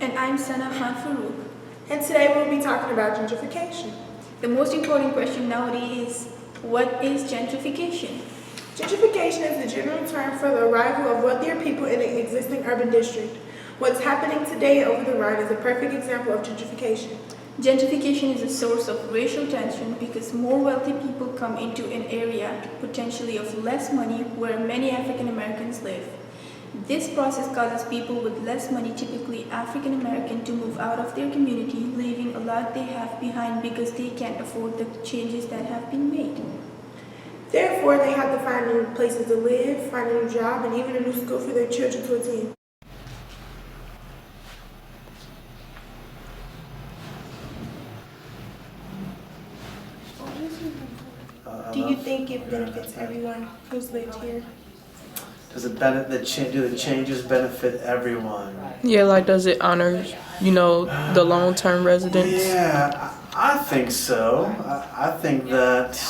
And I'm Sana Khan Farouk. And today we'll be talking about gentrification. The most important question nowadays is, what is gentrification? Gentrification is the general term for the arrival of wealthier people in an existing urban district. What's happening today over the Rhine is a perfect example of gentrification. Gentrification is a source of racial tension because more wealthy people come into an area potentially of less money where many African Americans live. This process causes people with less money, typically African American, to move out of their community, leaving a lot they have behind because they can't afford the changes that have been made. Therefore, they have to find new places to live, find a new job, and even a new school for their children to attend. Do you think it benefits everyone who's lived here? Does it do the changes benefit everyone? Yeah, like does it honor, the long-term residents? Yeah, I think so. I think that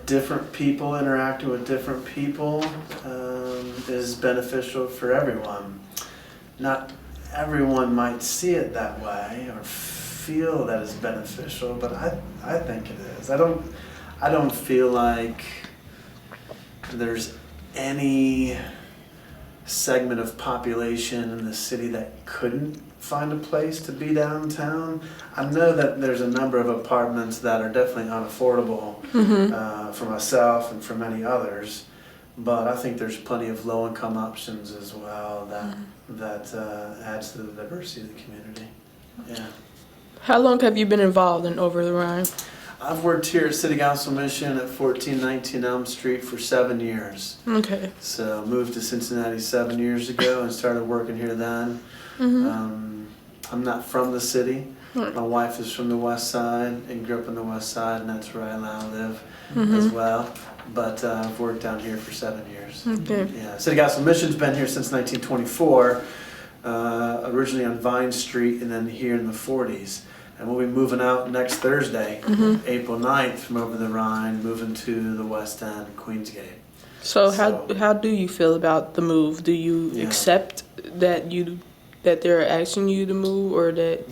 different people interacting with different people is beneficial for everyone. Not everyone might see it that way or feel that it's beneficial, but I think it is. I don't feel like there's any segment of population in the city that couldn't find a place to be downtown. I know that there's a number of apartments that are definitely unaffordable for myself and for many others, but I think there's plenty of low-income options as well that adds to the diversity of the community. Yeah. How long have you been involved in Over-the-Rhine? I've worked here at City Council Mission at 1419 Elm Street for 7 years. Okay. So moved to Cincinnati 7 years ago and started working here then. I'm not from the city. My wife is from the West Side and grew up on the West Side, and that's where I now live as well. But I've worked down here for 7 years. Okay. Yeah, City Council Mission's been here since 1924, originally on Vine Street and then here in the 40s. And we'll be moving out next Thursday, April 9th, from Over-the-Rhine, moving to the West End, Queensgate. So how do you feel about the move? Do you accept that they're asking you to move, or that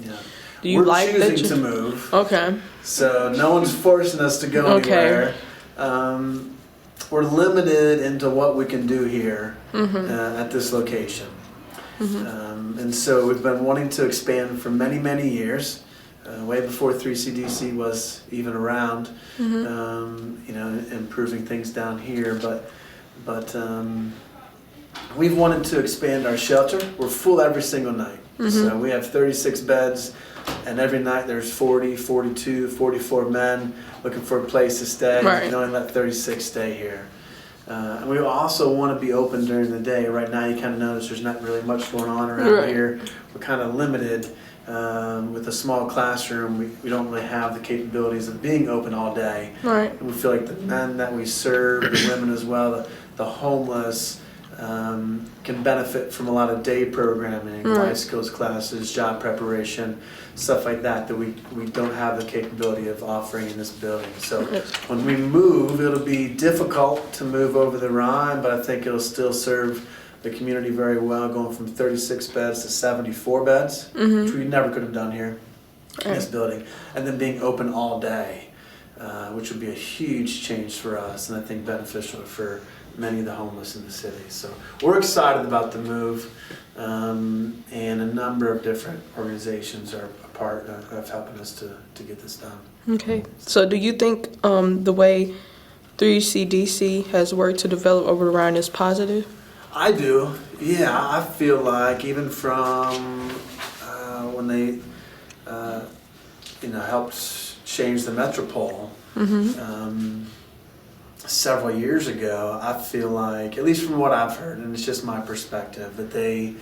do you like that? We're choosing to move. Okay. So no one's forcing us to go anywhere. We're limited into what we can do here at this location. And so we've been wanting to expand for many, many years. Way before 3CDC was even around, improving things down here. But we've wanted to expand our shelter. We're full every single night. So we have 36 beds, and every night there's 40, 42, 44 men looking for a place to stay. Right. We can only let 36 stay here. And we also want to be open during the day. Right now you kind of notice there's not really much going on around here. We're kind of limited. With a small classroom, we don't really have the capabilities of being open all day. Right. And we feel like the men that we serve, the women as well, the homeless, can benefit from a lot of day programming, life skills classes, job preparation, stuff like that we don't have the capability of offering in this building. So when we move, it'll be difficult to move over the Rhine, but I think it'll still serve the community very well, going from 36 beds to 74 beds, which we never could have done here in this building, and then being open all day, which would be a huge change for us, and I think beneficial for many of the homeless in the city. So we're excited about the move, and a number of different organizations are a part of helping us to get this done. Okay. So do you think the way 3CDC has worked to develop Over-the-Rhine is positive? I do. Yeah, I feel like even from when they, helped change the metropole, several years ago, I feel like, at least from what I've heard, and it's just my perspective, that they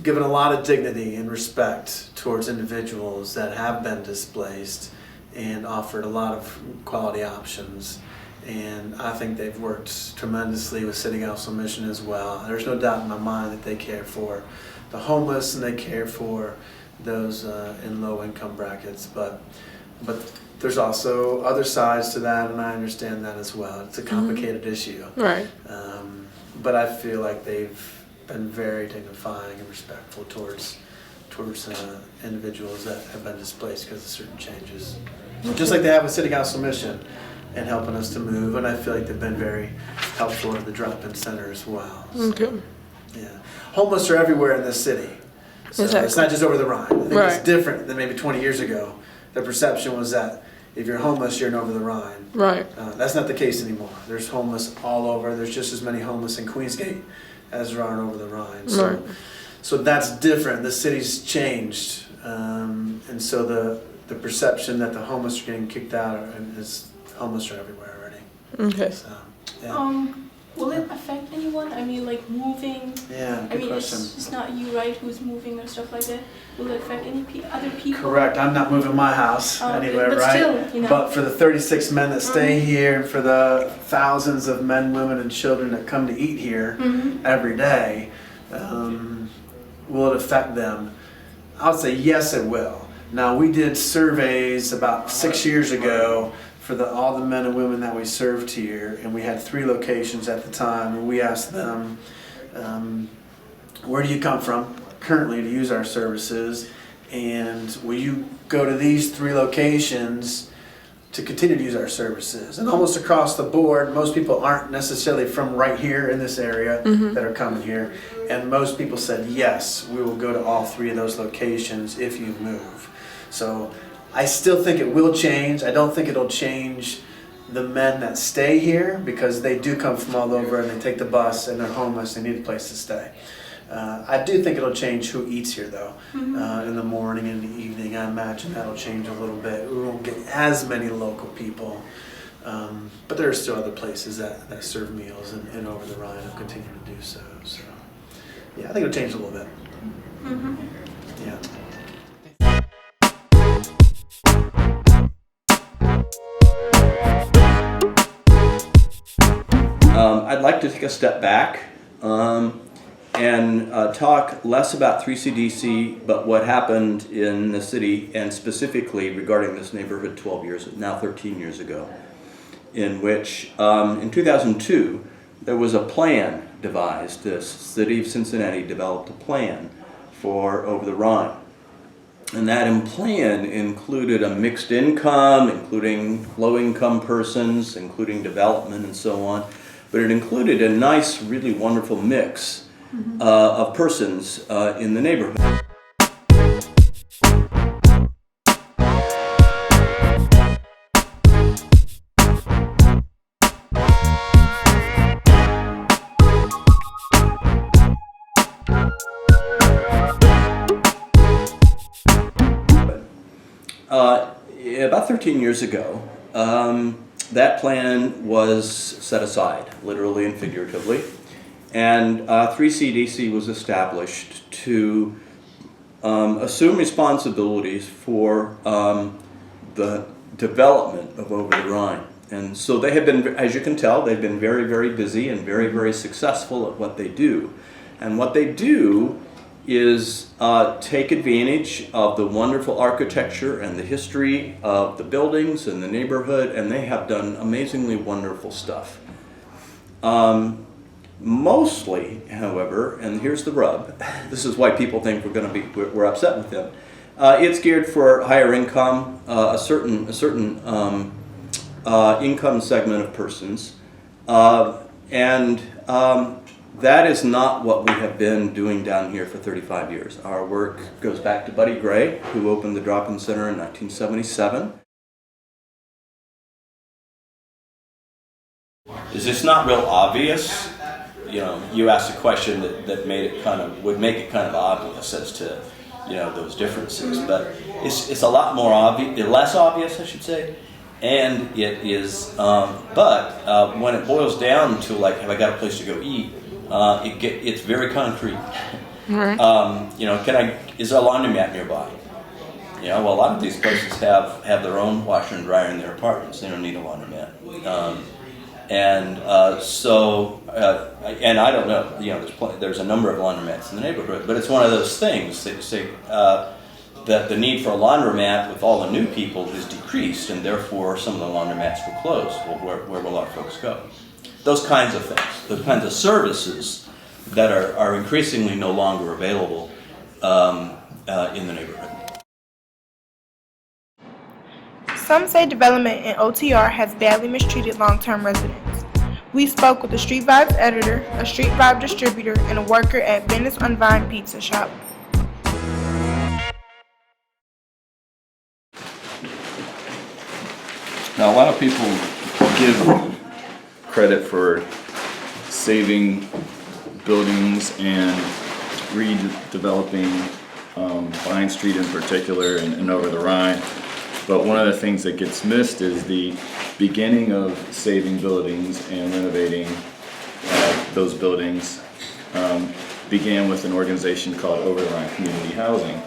given a lot of dignity and respect towards individuals that have been displaced and offered a lot of quality options. And I think they've worked tremendously with City Council Mission as well. There's no doubt in my mind that they care for the homeless and they care for those in low income brackets. But there's also other sides to that, and I understand that as well. It's a complicated issue. Right. But I feel like they've been very dignifying and respectful towards individuals that have been displaced because of certain changes. Just like they have with City Council Mission and helping us to move, and I feel like they've been very helpful at the drop-in center as well. So, Okay. yeah. Homeless are everywhere in this city. So Exactly. It's not just over the Rhine. I think Right. it's different than maybe 20 years ago. The perception was that if you're homeless, you're in over the Rhine. Right. That's not the case anymore. There's homeless all over. There's just as many homeless in Queensgate as there are in over the Rhine. So, Right. so that's different. The city's changed, and so the perception that the homeless are getting kicked out is homeless are everywhere already. Okay. So, yeah. Will it affect anyone? I mean, like moving. Yeah, I good mean, question. it's not you, right, who's moving or stuff like that. Will it affect any other people? Correct. I'm not moving my house Oh, anywhere, but right? still, you know. But for the 36 men that stay here, and for the thousands of men, women, and children that come to eat here every day, will it affect them? I would say yes, it will. Now, we did surveys about 6 years ago for all the men and women that we served here, and we had 3 locations at the time, and we asked them, where do you come from currently to use our services, and will you go to these 3 locations to continue to use our services? And almost across the board, most people aren't necessarily from right here in this area that are coming here, and most people said yes, we will go to all 3 of those locations if you move. So I still think it will change. I don't think it'll change the men that stay here, because they do come from all over and they take the bus and they're homeless, they need a place to stay. I do think it'll change who eats here though. In the morning and in the evening, I imagine that'll change a little bit. We won't get as many local people, but there are still other places that serve meals and over the Rhine will continue to do so. So yeah, I think it'll change a little bit. Yeah. I'd like to take a step back and talk less about 3CDC, but what happened in the city, and specifically regarding this neighborhood 13 years ago, in which in 2002 there was a plan devised. The city of Cincinnati developed a plan for Over the Rhine. And that plan included a mixed income, including low-income persons, including development and so on. But it included a nice, really wonderful mix of persons in the neighborhood. About 13 years ago, that plan was set aside, literally and figuratively, and 3CDC was established to assume responsibilities for the development of Over the Rhine. And so they have been, as you can tell, they've been very, very busy and very, very successful at what they do. And what they do is take advantage of the wonderful architecture and the history of the buildings and the neighborhood, and they have done amazingly wonderful stuff. Mostly, however, and here's the rub, this is why people think we're upset with them. It's geared for higher income, a certain income segment of persons, and that is not what we have been doing down here for 35 years. Our work goes back to Buddy Gray, who opened the drop-in center in 1977. Is this not real obvious? You know, you asked a question that would make it kind of obvious as to, you know, those differences, but it's a lot more obvious, less obvious, I should say, And it is, but when it boils down to like, have I got a place to go eat? It's very concrete. You know, is there a laundromat nearby? You know, well, a lot of these places have their own washer and dryer in their apartments. They don't need a laundromat. And I don't know. You know, there's a number of laundromats in the neighborhood, but it's one of those things that say that the need for a laundromat with all the new people is decreased, and therefore some of the laundromats will close. Well, where will our folks go? Those kinds of things, those kinds of services that are increasingly no longer available in the neighborhood. Some say development in OTR has badly mistreated long-term residents. We spoke with a Street Vibes editor, a Street Vibe distributor, and a worker at Venice on Vine Pizza Shop. Now, a lot of people give credit for saving buildings and redeveloping Vine Street in particular and Over-the-Rhine. But one of the things that gets missed is the beginning of saving buildings and renovating those buildings began with an organization called Over-the-Rhine Community Housing.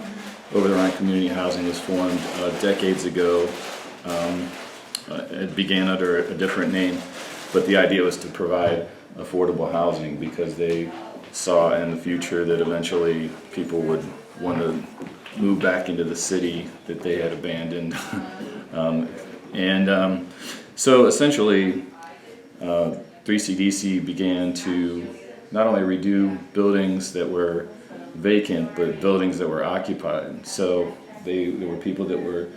Over-the-Rhine Community Housing was formed decades ago. It began under a different name, but the idea was to provide affordable housing because they saw in the future that eventually people would want to move back into the city that they had abandoned. So essentially 3CDC began to not only redo buildings that were vacant, but buildings that were occupied. So there were people that were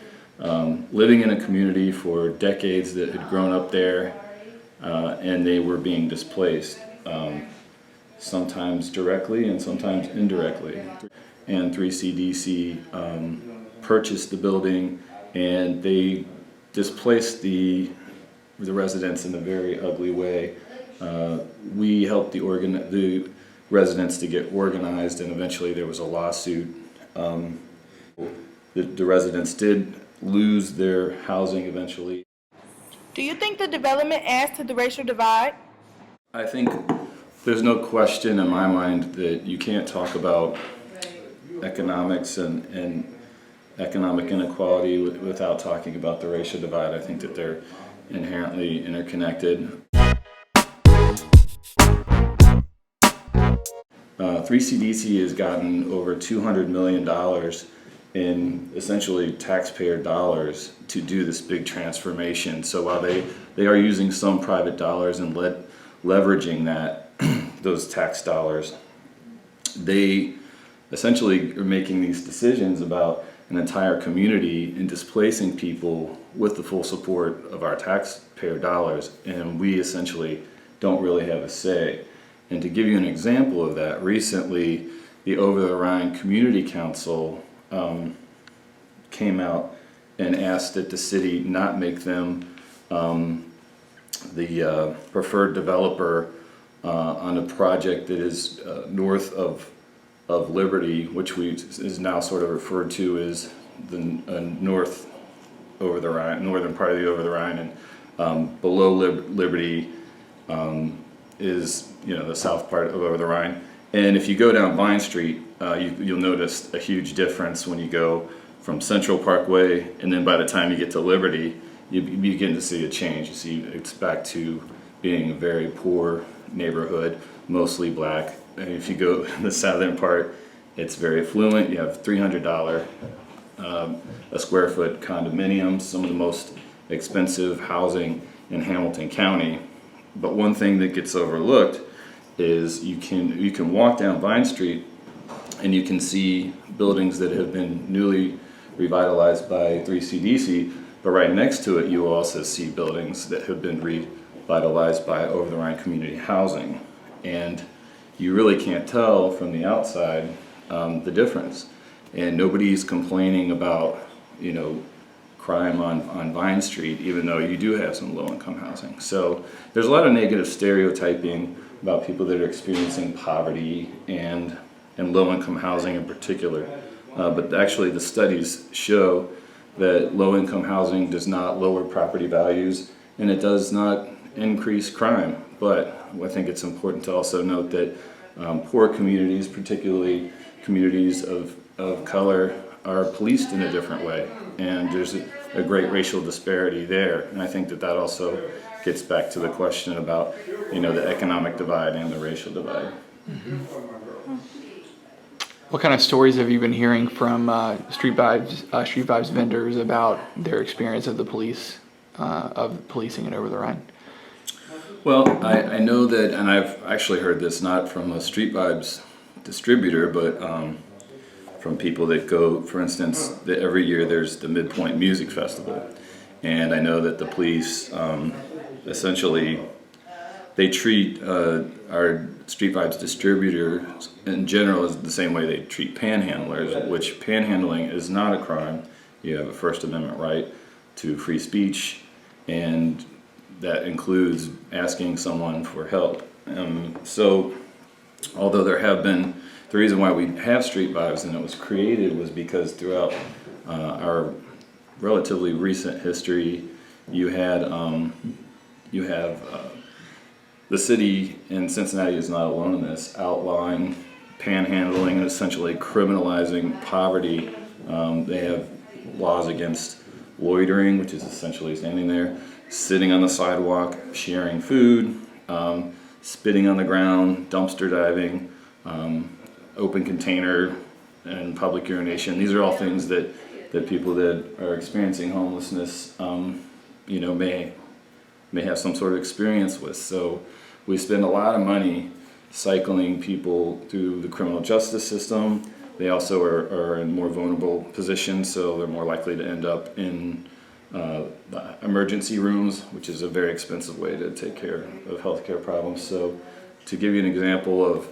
living in a community for decades that had grown up there, and they were being displaced, sometimes directly and sometimes indirectly. And 3CDC purchased the building, and they displaced the residents in a very ugly way. We helped the residents to get organized, and eventually there was a lawsuit. The residents did lose their housing eventually. Do you think the development adds to the racial divide? I think there's no question in my mind that you can't talk about economics and economic inequality without talking about the racial divide. I think that they're inherently interconnected. 3CDC has gotten over $200 million in essentially taxpayer dollars to do this big transformation. So while they are using some private dollars and leveraging that, those tax dollars, they essentially are making these decisions about an entire community and displacing people with the full support of our taxpayer dollars, and we essentially don't really have a say. And to give you an example of that, recently the Over-the-Rhine Community Council came out and asked that the city not make them the preferred developer on a project that is north of Liberty, which is now sort of referred to as the north Over-the-Rhine, northern part of the Over-the-Rhine, and below Liberty is the south part of Over-the-Rhine. And if you go down Vine Street, you'll notice a huge difference when you go from Central Parkway, and then by the time you get to Liberty, you begin to see a change. You see it's back to being a very poor neighborhood, mostly black. And if you go in the southern part, it's very affluent. You have $300 a square foot condominiums, some of the most expensive housing in Hamilton County. But one thing that gets overlooked is you can walk down Vine Street and you can see buildings that have been newly revitalized by 3CDC, but right next to it you will also see buildings that have been revitalized by Over-the-Rhine Community Housing. And you really can't tell from the outside the difference. And nobody's complaining about crime on Vine Street, even though you do have some low-income housing. So there's a lot of negative stereotyping about people that are experiencing poverty and low-income housing in particular. But actually the studies show that low-income housing does not lower property values and it does not increase crime. But I think it's important to also note that poor communities, particularly communities of color, are policed in a different way, and there's a great racial disparity there. And I think that also gets back to the question about, you know, the economic divide and the racial divide. Mm-hmm. What kind of stories have you been hearing from Street Vibes vendors about their experience of the police, of policing in Over-the-Rhine? Well, I know that, and I've actually heard this not from a Street Vibes distributor, but from people that go, for instance, that every year there's the Midpoint Music Festival. And I know that the police essentially, they treat our Street Vibes distributors in general as the same way they treat panhandlers, which panhandling is not a crime. You have a First Amendment right to free speech, and that includes asking someone for help. So although there have been, the reason why we have Street Vibes and it was created was because throughout our relatively recent history, you have the city, and Cincinnati is not alone in this, outlawing panhandling and essentially criminalizing poverty. They have laws against loitering, which is essentially standing there, sitting on the sidewalk, sharing food, spitting on the ground, dumpster diving, open container, and public urination. These are all things that people that are experiencing homelessness, you know, may have some sort of experience with. So we spend a lot of money cycling people through the criminal justice system. They also are in more vulnerable positions, so they're more likely to end up in the emergency rooms, which is a very expensive way to take care of healthcare problems. So to give you an example of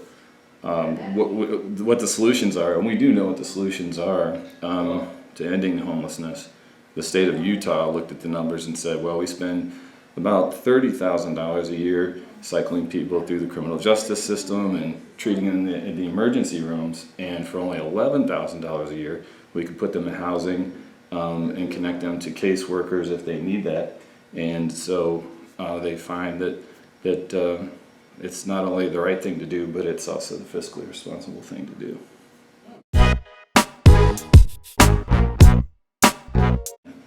what the solutions are, and we do know what the solutions are to ending homelessness, the state of Utah looked at the numbers and said, well, we spend about $30,000 a year cycling people through the criminal justice system and treating them in the emergency rooms, and for only $11,000 a year, we could put them in housing and connect them to caseworkers if they need that. And so they find that it's not only the right thing to do, but it's also the fiscally responsible thing to do.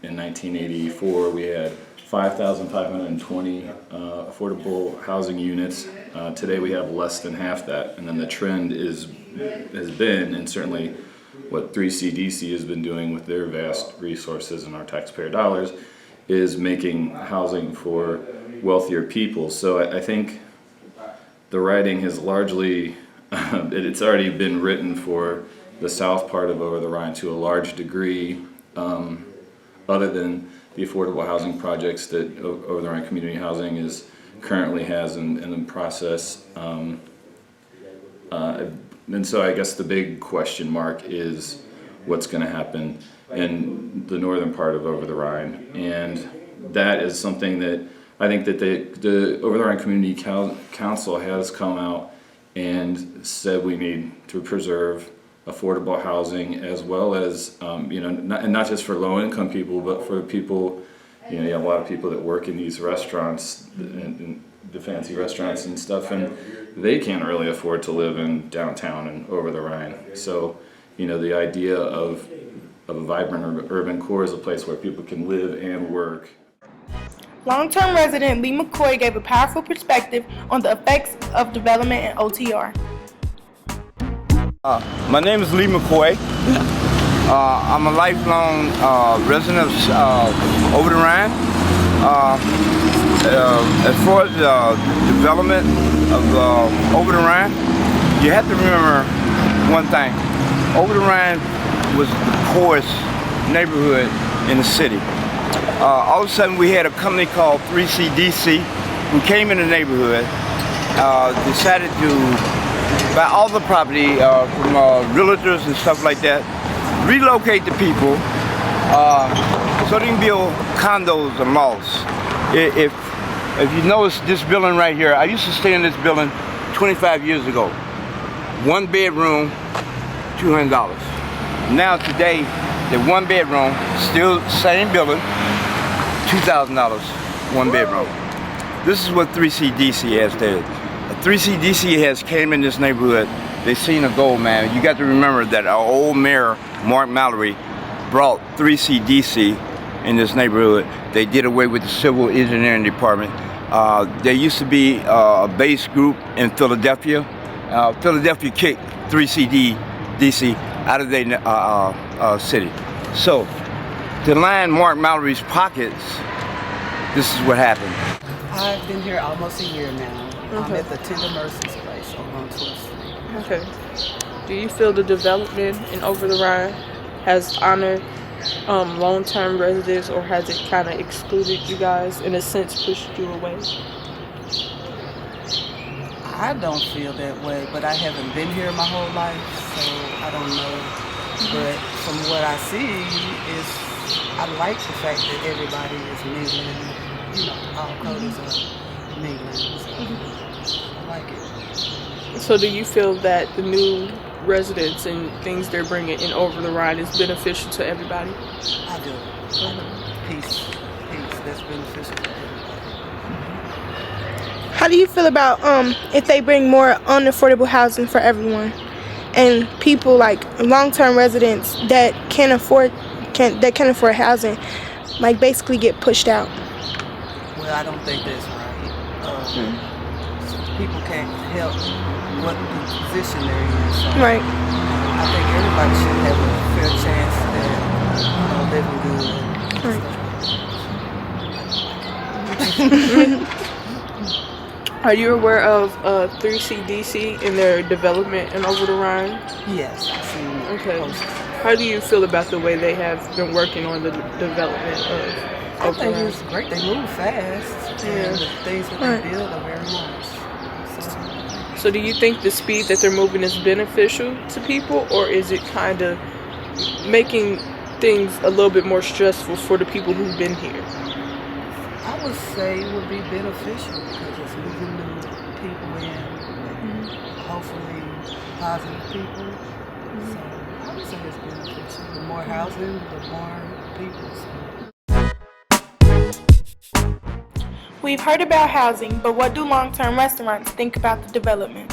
In 1984, we had 5,520 affordable housing units. Today we have less than half that, and then the trend has been, and certainly what 3CDC has been doing with their vast resources and our taxpayer dollars, is making housing for wealthier people. So I think the writing has largely, it's already been written for the south part of Over-the-Rhine to a large degree, other than the affordable housing projects that Over-the-Rhine Community Housing currently has in process. And so I guess the big question mark is what's going to happen in the northern part of Over-the-Rhine. And that is something that I think that the Over-the-Rhine Community Council has come out and said we need to preserve affordable housing, as well as not just for low-income people, but for people. You have a lot of people that work in these restaurants, in the fancy restaurants and stuff, and they can't really afford to live in downtown and Over-the-Rhine. So, the idea of a vibrant urban core is a place where people can live and work. Long-term resident Lee McCoy gave a powerful perspective on the effects of development in OTR. My name is Lee McCoy. I'm a lifelong resident of Over-the-Rhine. As far as the development of Over-the-Rhine, you have to remember one thing. Over-the-Rhine was the poorest neighborhood in the city. All of a sudden we had a company called 3CDC who came in the neighborhood, decided to buy all the property from realtors and stuff like that, relocate the people so they can build condos or malls. If you notice this building right here, I used to stay in this building 25 years ago. 1 bedroom, $200. Now today The 1 bedroom, still same building, $2,000, 1 bedroom. This is what 3CDC has did. 3CDC has came in this neighborhood. They seen a gold mine. You got to remember that our old mayor, Mark Mallory, brought 3CDC in this neighborhood. They did away with the civil engineering department. There used to be a base group in Philadelphia. Philadelphia kicked 3CDC out of their city. So, to line Mark Mallory's pockets, this is what happened. I've been here almost a year now. I'm at the Tender Mercies place on 12th Street. Okay. Do you feel the development in Over-the-Rhine has honored long-term residents, or has it kind of excluded you guys, in a sense pushed you away? I don't feel that way, but I haven't been here my whole life, so I don't know. But from what I see is, I like the fact that everybody is mingling. You know, all colors are mingling. So I like it. So do you feel that the new residents and things they're bringing in Over-the-Rhine is beneficial to everybody? I do. Peace. That's beneficial to everybody. How do you feel about if they bring more unaffordable housing for everyone, and people like long-term residents that can't afford housing, like basically get pushed out? Well, I don't think that's right. People can't help what the position they're in. So Right. I think everybody should have a fair chance at living good. Right. Are you aware of 3CDC and their development in Over-the-Rhine? Yes, I've seen it. Okay. posted. How do you feel about the way they have been working on the development of I think Over-the-Rhine? it's great. They move fast, and the things that they build are very nice. So do you think the speed that they're moving is beneficial to people, or is it kind of making things a little bit more stressful for the people who've been here? I would say it would be beneficial because it's moving new people in, hopefully positive people. So I would say it's beneficial. The more housing, the more people. We've heard about housing, but what do long-term restaurants think about the development?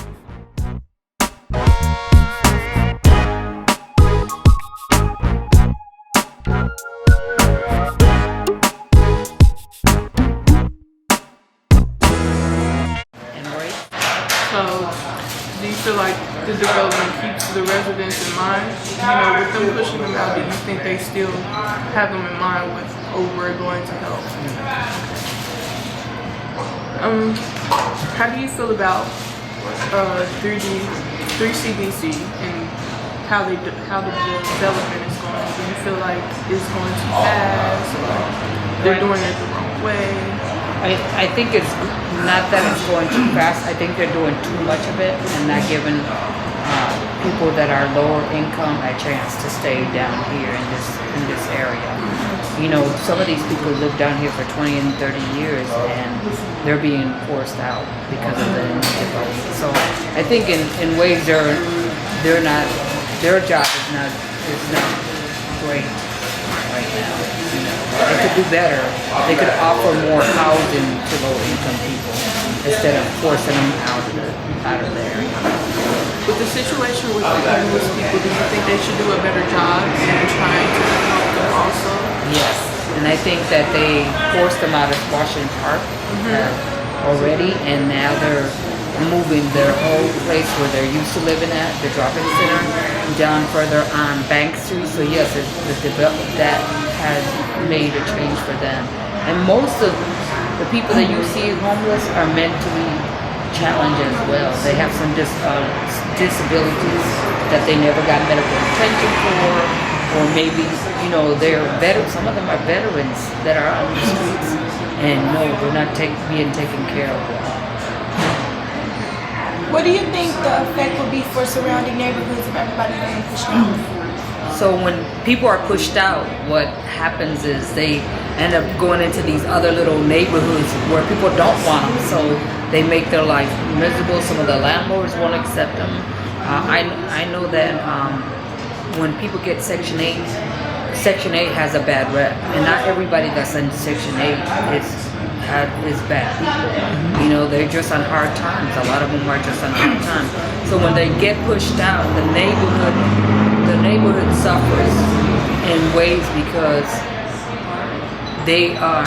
So do you feel like the development keeps the residents in mind? You know, with them pushing them out, do you think they still have them in mind with, oh, we're going to help? How do you feel about 3CDC and how the development is going? Do you feel like it's going too fast, or they're doing it the wrong way? I think it's not that it's going too fast. I think they're doing too much of it and not giving people that are lower income a chance to stay down here in this area. You know, some of these people live down here for 20 and 30 years, and they're being forced out because of the development. So I think in ways their job is not great right now. You know, they could do better. They could offer more housing to low income people instead of forcing them out of there. With the situation with the homeless people, do you think they should do a better job in trying to help them also? Yes, and I think that they forced them out of Washington Park already, and now they're moving their whole place where they're used to living at, the drop-in center, down further on Bank Street. So yes, that has made a change for them. And most of the people that you see homeless are mentally challenged as well. They have some disabilities that they never got medical attention for, or maybe, you know, some of them are veterans that are on the streets, and no, they're not being taken care of. What do you think the effect will be for surrounding neighborhoods if everybody's being pushed out? So when people are pushed out, what happens is they end up going into these other little neighborhoods where people don't want them, so they make their life miserable. Some of the landlords won't accept them. I know that when people get Section 8 Section 8 has a bad rep, and not everybody that's in Section 8 is bad people. You know, they're just on hard times. A lot of them are just on hard times. So when they get pushed out, the neighborhood suffers in ways because they are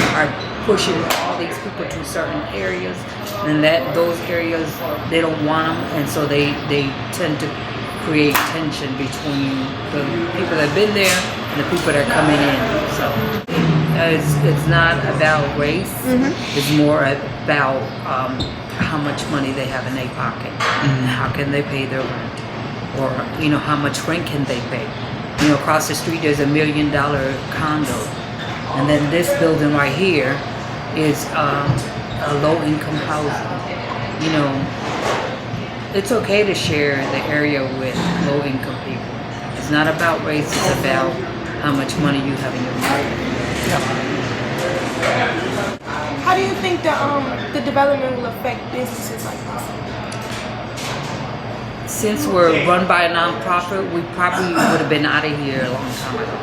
pushing all these people to certain areas, and those areas they don't want them, and so they tend to create tension between the people that have been there and the people that are coming in. So it's not about race. It's more about how much money they have in their pocket, and how can they pay their rent, or you know, how much rent can they pay. You know, across the street there's $1 million condo, and then this building right here is a low-income housing. You know, it's okay to share the area with low-income people. It's not about race, it's about how much money you have in your pocket. How do you think the development will affect businesses like that? Since we're run by a nonprofit, we probably would have been out of here a long time ago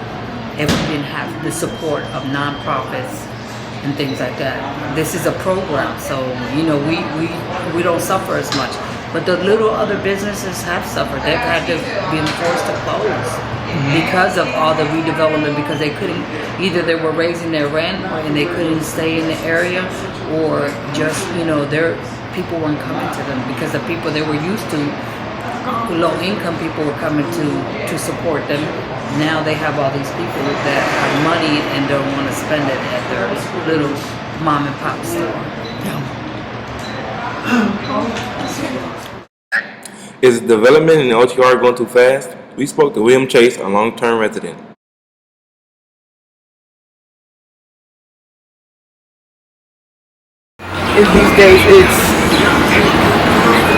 if we didn't have the support of nonprofits and things like that. This is a program, so you know we don't suffer as much. But the little other businesses have suffered. They've had to been forced to close because of all the redevelopment, because they couldn't, either they were raising their rent and they couldn't stay in the area, or just, you know, their people weren't coming to them because the people they were used to, low income people, were coming to support them. Now they have all these people that have money and don't want to spend it at their little mom and pop store. Is development in the OTR going too fast? We spoke to William Chase, a long-term resident. These days it's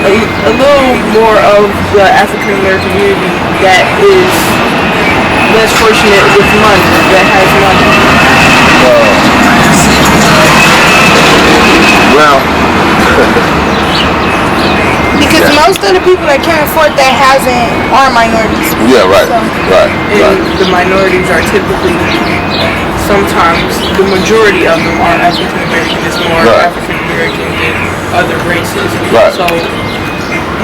a little more of the African American community that is less fortunate with money, that has money. Well, Because most of the people that can't afford that housing are minorities. yeah, right, So, right. And the minorities are typically, sometimes the majority of them are African American. It's more Right. African American than other races. Right. So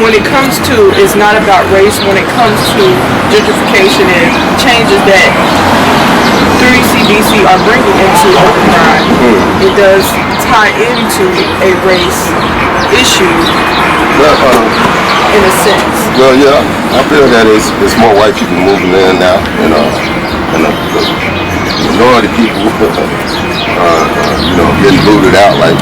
when it comes to, it's not about race. When it comes to gentrification and changes that 3CDC are bringing into Over-the-Rhine, it does tie into a race issue in a sense. Well, yeah, I feel that it's more white people moving in now, and the minority people, getting booted out, like,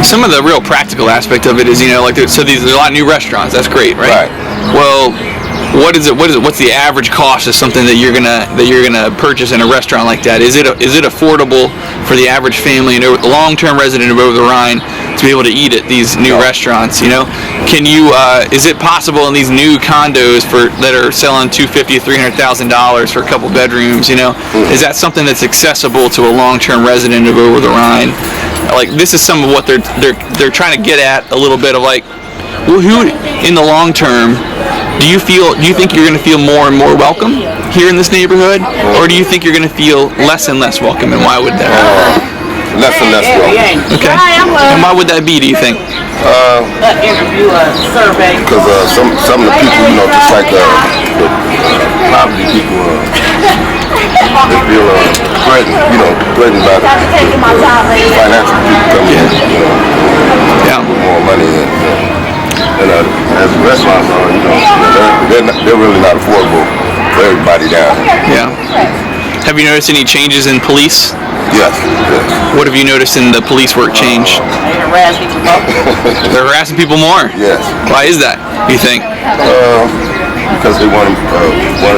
Some of the real practical aspect of it is, like, there's a lot of new restaurants. That's great, right? Well, what is it? What's the average cost of something that you're gonna purchase in a restaurant like that? Is it affordable for the average family and a long-term resident of Over-the-Rhine to be able to eat at these new restaurants? Can you? Is it possible in these new condos that are selling $250,000 to $300,000 for a couple bedrooms? Is that something that's accessible to a long-term resident of Over-the-Rhine? Like, this is some of what they're trying to get at a little bit of, like, well, who in the long term do you think you're going to feel more and more welcome here in this neighborhood, or do you think you're going to feel less and less welcome, and why would that be? less and less welcome. Okay. And why would that be, do you think? Interview a survey. Because some of the people, just like the poverty people, they feel threatened by the financial people coming in, Yeah. with more money. And as the restaurants are, they're really not affordable for everybody down here. Yeah. Have you noticed any changes in police? Yes. What have you noticed in the police work change? They harass people more. They're harassing people more? Yes. Why is that, do you think? Because they want to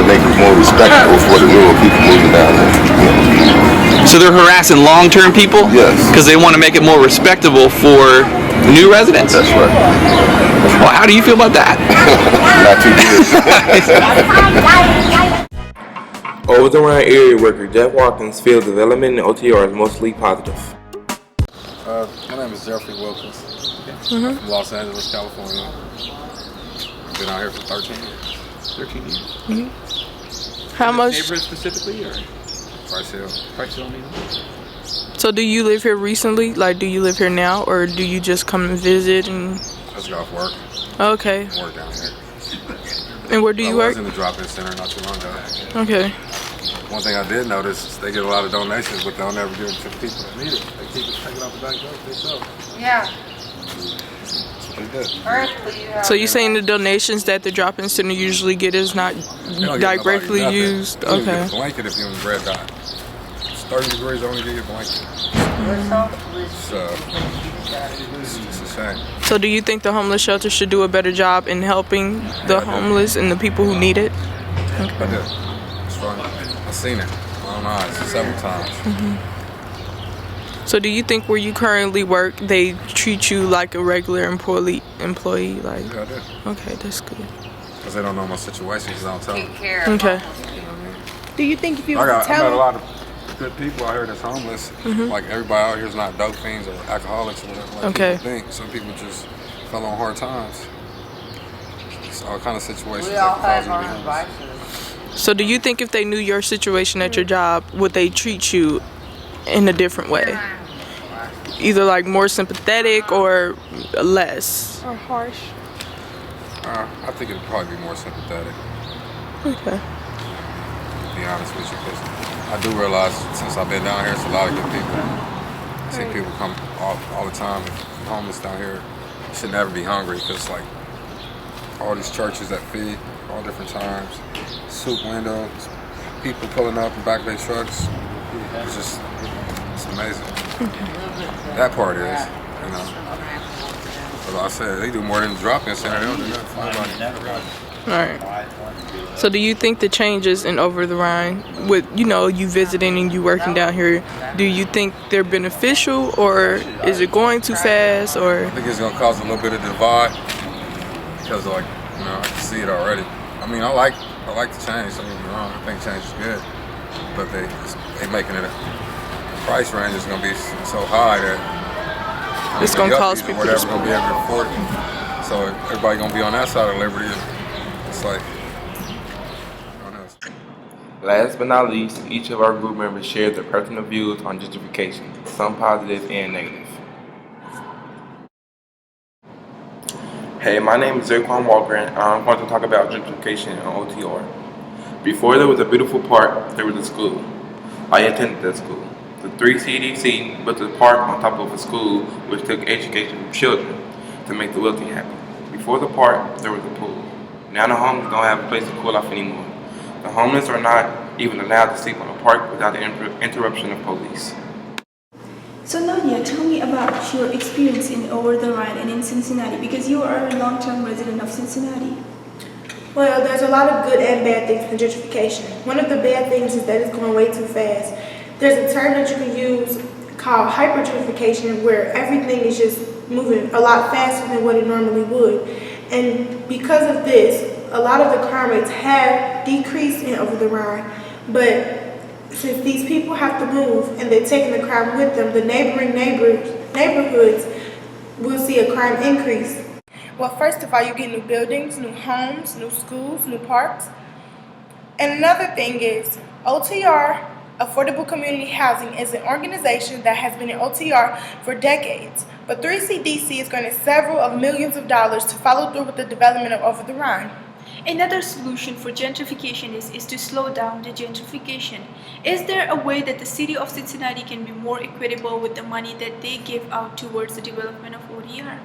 make it more respectable for the newer people moving down there. So they're harassing long-term people? Yes. Because they want to make it more respectable for new residents? That's right. Well, how do you feel about that? Not too good. Over-the-Rhine area worker Jeff Watkins feels development in OTR is mostly positive. My name is Jeffrey Wilkins. I'm from Los Angeles, California. I've been out here for 13 years. 13 years. How much? Neighborhood specifically, or Price Hill. Price Hill, maybe? So do you live here recently? Like, do you live here now, or do you just come and visit? And I just got off work. okay. Work down here. And where do you I work? was in the drop-in center not too long ago. Okay. One thing I did notice is they get a lot of donations, but they'll never give it to the people that need it. They keep it taken off the back door themselves. Yeah. That's what they do. Currently, you have. So you saying the donations that the drop-in center usually get is not They don't give directly nobody nothing. used? You don't Okay. get a blanket if you're in red dot. It's 30 degrees, only give you a blanket. So, it's a shame. So do you think the homeless shelter should do a better job in helping the homeless and the people who need it? I did. It's fun. I've seen it. I don't know, it's several times. So do you think where you currently work, they treat you like a regular employee? Like, Yeah, I did. okay, that's good. Because they don't know my situation because I don't tell them. Care. Okay. You know what I mean? Do you think if you I were to met a tell lot of good people out here that's homeless. Like everybody out here is not dope fiends or alcoholics or whatever. Like Okay. people think. Some people just fell on hard times. It's all kind of situations We that all can cause have you to be our homeless. vices. So do you think if they knew your situation at your job, would they treat you in a different way? Either like more sympathetic or less? or harsh? I think it'd probably be more sympathetic, Okay. to be honest with you, because I do realize since I've been down here, it's a lot of good people. I see people come all the time. Homeless down here should never be hungry because like all these churches that feed all different times, soup windows, people pulling up in back of their trucks. It's amazing. That part is, you know. But like I said, they do more than the drop-in center. They don't do nothing for nobody. Alright. So do you think the changes in Over-the-Rhine, with you visiting and you working down here, do you think they're beneficial, or is it going too fast, or? I think it's gonna cause a little bit of divide because, like, I can see it already. I mean, I like the change. Don't get me wrong. I think change is good, but they making it. The price range is gonna be so high that It's gonna cause people to whatever gonna be able to afford it. So everybody gonna be on that side of liberty. It's like, I don't know. Last but not least, each of our group members shared their personal views on gentrification, some positive and negative. Hey, my name is Zaquan Walker, and I'm going to talk about gentrification on OTR. Before there was a beautiful park, there was a school. I attended that school. The 3 CDC built a park on top of a school which took education from children to make the wealthy happy. Before the park, there was a pool. Now the homeless don't have a place to cool off anymore. The homeless are not even allowed to sleep on a park without the interruption of police. So Nadia, tell me about your experience in Over-the-Rhine and in Cincinnati, because you are a long-term resident of Cincinnati. Well, there's a lot of good and bad things in gentrification. One of the bad things is that it's going way too fast. There's a term that you can use called hyper-gentrification, where everything is just moving a lot faster than what it normally would. And because of this, a lot of the crime rates have decreased in Over-the-Rhine, but since these people have to move and they're taking the crime with them, the neighboring neighborhoods will see a crime increase. Well, first of all, you get new buildings, new homes, new schools, new parks. And another thing is OTR, Affordable Community Housing, is an organization that has been in OTR for decades. But 3CDC is granted several of millions of dollars to follow through with the development of Over-the-Rhine. Another solution for gentrification is to slow down the gentrification. Is there a way that the city of Cincinnati can be more equitable with the money that they give out towards the development of OTR?